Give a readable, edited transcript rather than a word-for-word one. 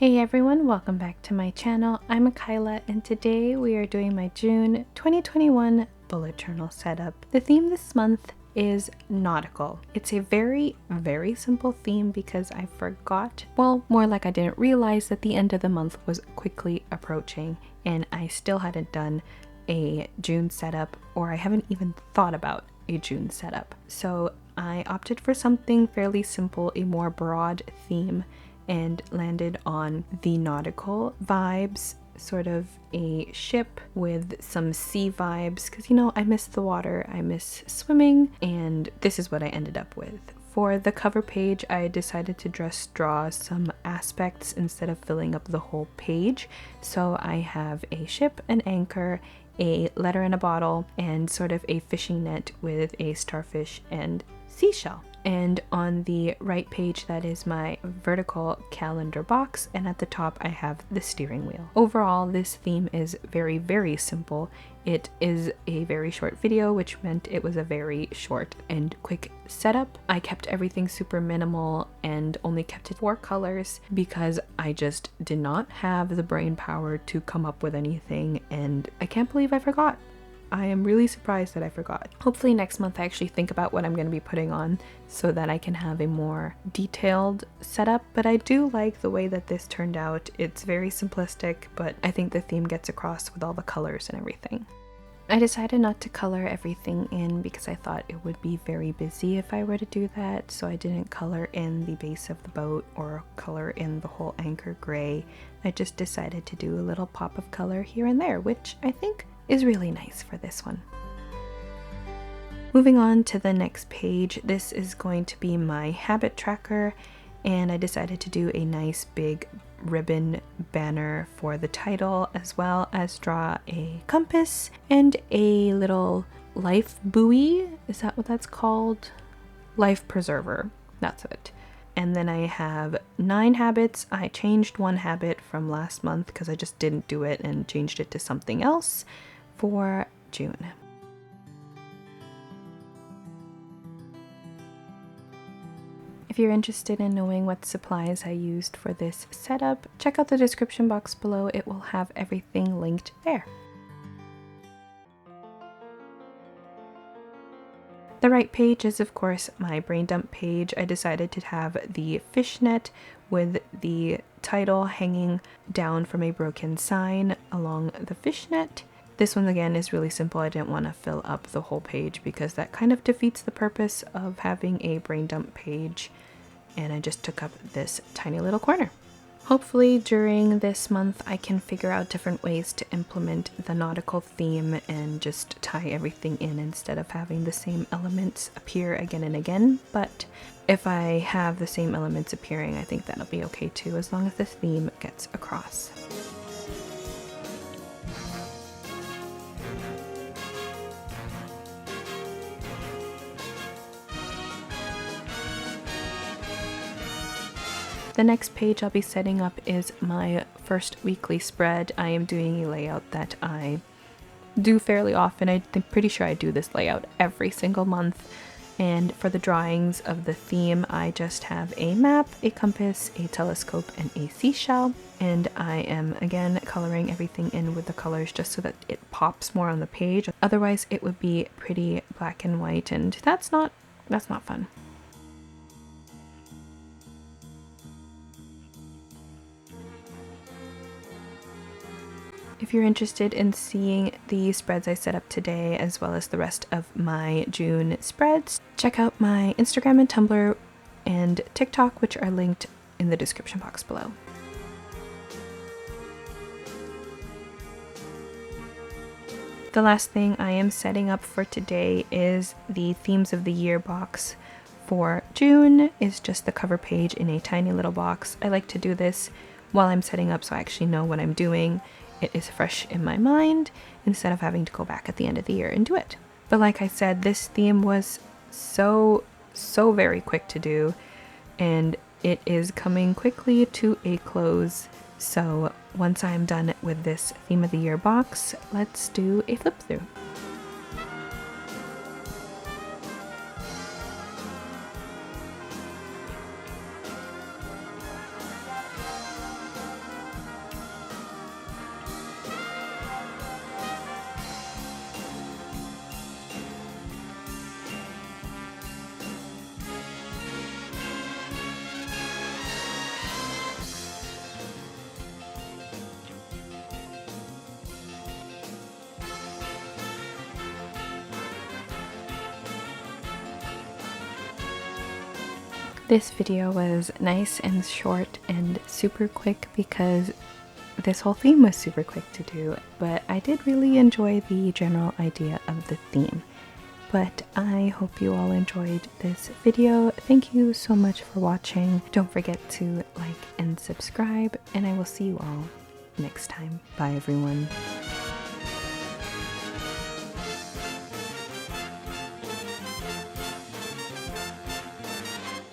Hey everyone, welcome back to my channel. I'm Kyla and today we are doing my June 2021 bullet journal setup. The theme this month is nautical. It's a very simple theme because I forgot, well, more like I didn't realize that the end of the month was quickly approaching and I still hadn't done a June setup, or I haven't even thought about a June setup. So I opted for something fairly simple, a more broad theme, and landed on the nautical vibes, sort of a ship with some sea vibes, because I miss the water, I miss swimming, and this is what I ended up with. For the cover page, I decided to just draw some aspects instead of filling up the whole page. So I have a ship, an anchor, a letter in a bottle, and sort of a fishing net with a starfish and seashell. And on the right page, that is my vertical calendar box, and at the top I have the steering wheel. Overall, this theme is very simple. It is a very short video, which meant it was a very short and quick setup. I kept everything super minimal and only kept it 4 colors because I just did not have the brain power to come up with anything, and I can't believe I forgot. I am really surprised that I forgot. Hopefully next month I actually think about what I'm going to be putting on so that I can have a more detailed setup, but I do like the way that this turned out. It's very simplistic, but I think the theme gets across with all the colors and everything. I decided not to color everything in because I thought it would be very busy if I were to do that, so I didn't color in the base of the boat or color in the whole anchor gray. I just decided to do a little pop of color here and there, which I think is really nice for this one. Moving on to the next page, this is going to be my habit tracker, and I decided to do a nice big ribbon banner for the title, as well as draw a compass and a little life buoy. Is that what that's called? Life preserver, that's it. And then I have 9 habits. I changed 1 habit from last month because I just didn't do it and changed it to something else for June. If you're interested in knowing what supplies I used for this setup, check out the description box below. It will have everything linked there. The right page is of course my brain dump page. I decided to have the fishnet with the title hanging down from a broken sign along the fishnet. This one again is really simple. I didn't want to fill up the whole page because that kind of defeats the purpose of having a brain dump page, and I just took up this tiny little corner. Hopefully during this month I can figure out different ways to implement the nautical theme and just tie everything in instead of having the same elements appear again and again, but if I have the same elements appearing, I think that'll be okay too, as long as the theme gets across. The next page I'll be setting up is my first weekly spread. I am doing a layout that I do fairly often. I'm pretty sure I do this layout every single month. And for the drawings of the theme, I just have a map, a compass, a telescope, and a seashell. And I am again coloring everything in with the colors just so that it pops more on the page. Otherwise it would be pretty black and white, and that's not fun. If you're interested in seeing the spreads I set up today, as well as the rest of my June spreads, check out my Instagram and Tumblr and TikTok, which are linked in the description box below. The last thing I am setting up for today is the Themes of the Year box. For June is just the cover page in a tiny little box. I like to do this while I'm setting up so I actually know what I'm doing. It is fresh in my mind instead of having to go back at the end of the year and do it. But like I said, this theme was so very quick to do, and it is coming quickly to a close. So once I'm done with this Theme of the Year box, let's do a flip through. This video was nice and short and super quick because this whole theme was super quick to do, but I did really enjoy the general idea of the theme. But I hope you all enjoyed this video. Thank you so much for watching. Don't forget to like and subscribe, and I will see you all next time. Bye everyone.